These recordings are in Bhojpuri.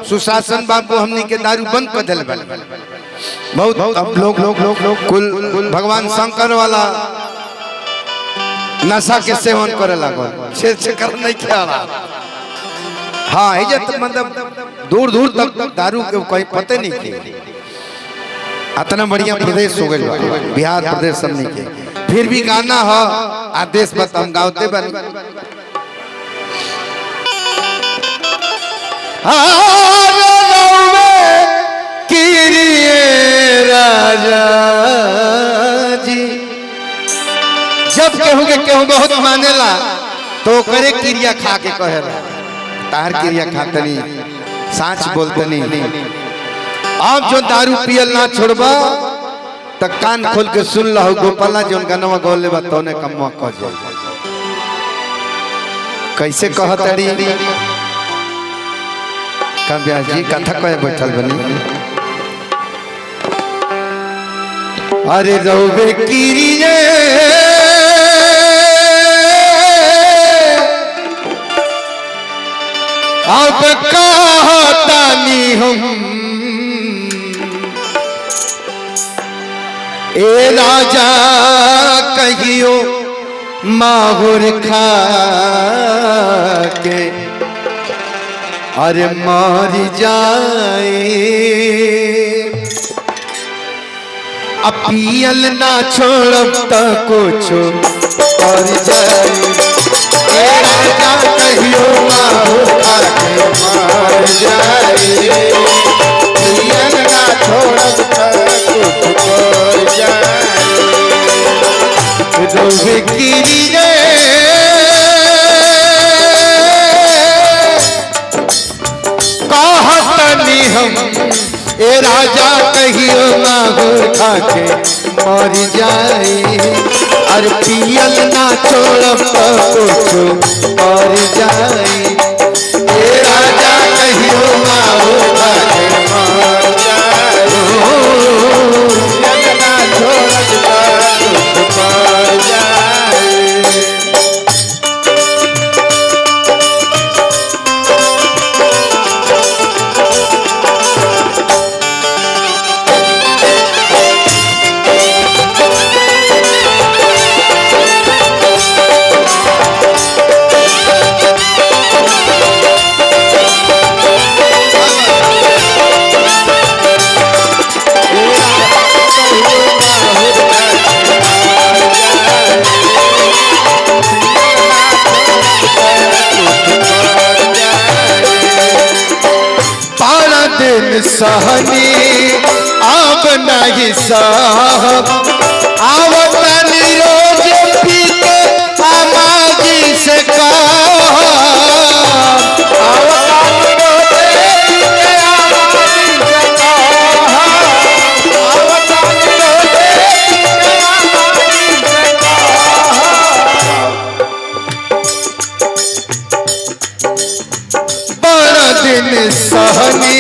सुशासन बाबू हमनी के दारू बंद कर दिल बहुत अब लोग कुल भगवान शंकर वाला नशा के सेवन करे लागल से कर नहीं क्या हाँ इज्जत मतलब दूर दूर तक दारू के कोई पते नहीं थे इतना बढ़िया प्रदेश हो गए बिहार प्रदेश सबने के फिर भी गाना हो आदेश बत हम गाते बन राजा जी जब कहूँगे केहू बहुत मानेला तो करे क्रिया खा के कहेला तार क्रिया खातनी साच बोलतनी अब जो दारू पियल ना छोड़बा तो कान खोल के सुन लो गोपाला जो गाना गौले बा तोने कम कह जाए कैसे कहतड़ी काव्या जी कथा कहे बैठल बनी अरे रौवे कीरिए अब कहतानी हम ए राजा कहियो माहुर खा के अरे मर जाए अब पियल ना छोड़ब त कुछ कर जाए ए राजा कहियो माहुर खा के मर जाए पियल ना छोड़ब त कुछ कर जाए रोवे कीरिए कहतनी हम ए राजा कहियो माहुर खा के मर जाए और पियल ना छोड़ब कुछ मर जाए ए राजा कहियो माहुर खा के मर जाए पियल ना छोड़ब कुछ मर जाए सहनी अब नहीं साहब आवतनी रोज पी के अमाजी से बड़ा दिन सहनी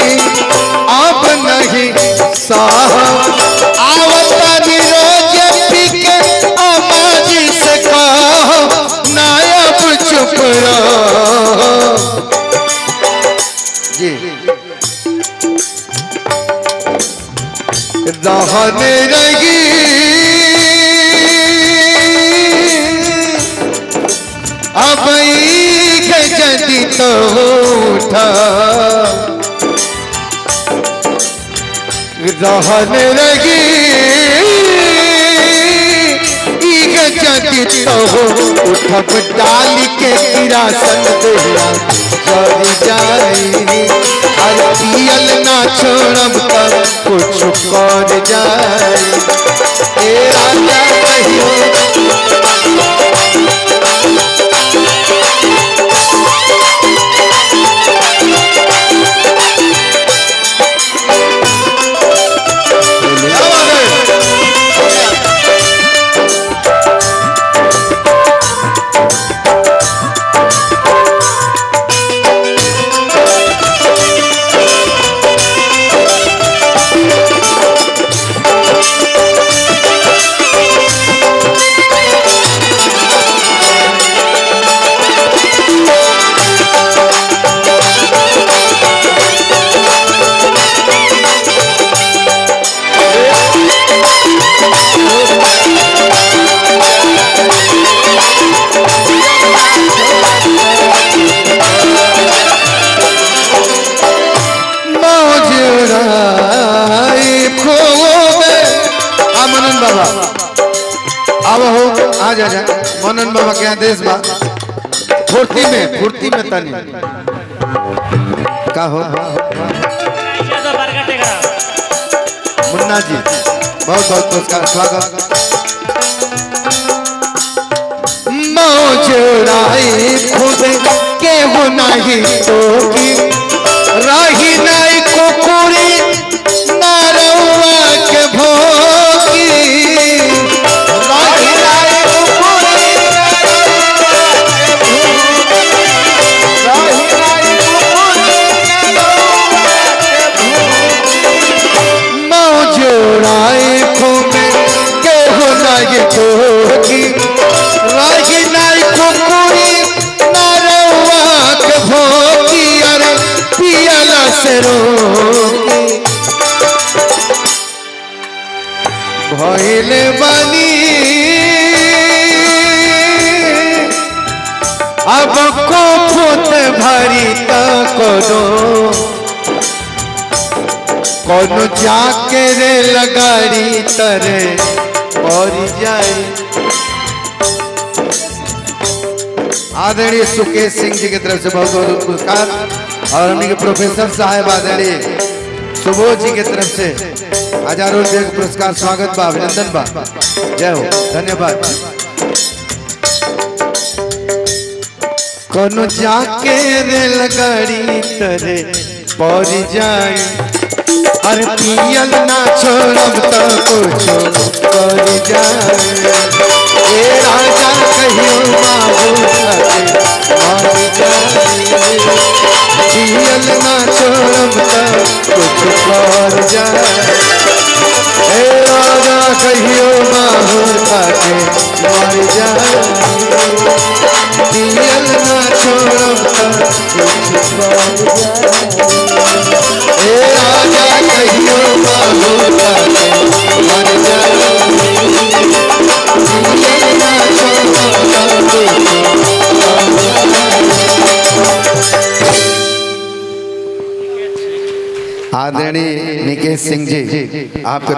अब नहीं साहब आवतनी रोज पी के अमाजी से कहो नायब चुप रहो जी रहने लगी अब जदी तो उठा रहने लगी जदी तो उठब डाल के किरासन देला जरी जाए और पियल ना छोड़ब तब कुछ कर जाए ए राजा कहियो बाबा अब हो आ जा मनन बाबा के आदेश बा फुर्ती में तनी का हो मुन्ना जी बहुत बहुत पुरस्कार स्वागत मौजूदाई खुद के हो नहीं तो की राही नहीं कुकुरी नारवा के भोगी राही नहीं कुकुरी राही नहीं कुकुरी मौजूदाई खुद के हो नहीं तो की राही नहीं कुकुरी नारवा के भोगी अरे पियला से रोकी भइले बानी अब को फुत भरी कोनो जाके रे लगाड़ी तरे और जाए आदरणीय सुकेश सिंह जी की तरफ से बहुत बहुत पुरस्कार और हमने के प्रोफेसर साहब आदरणीय सुबोध जी की तरफ से हजारों रुपये का पुरस्कार स्वागत बा अभिनंदन बा जय हो धन्यवाद कोनो जाके रेलगाड़ी तरे पड़ जाए अरे पियल ना छोड़ब तो कुछ कर जाए ए राजा कहियो बाबू मर जाए पियल ना छोड़ब तो कुछ कर जाए ए राजा कहियो बाबू मर जाए पियल ना छोड़ब तो कुछ कर जाए ए राजा कहियो बाबू मर जाए पियल ना छोड़ब तो आदरणीय निकेश सिंह जी आपके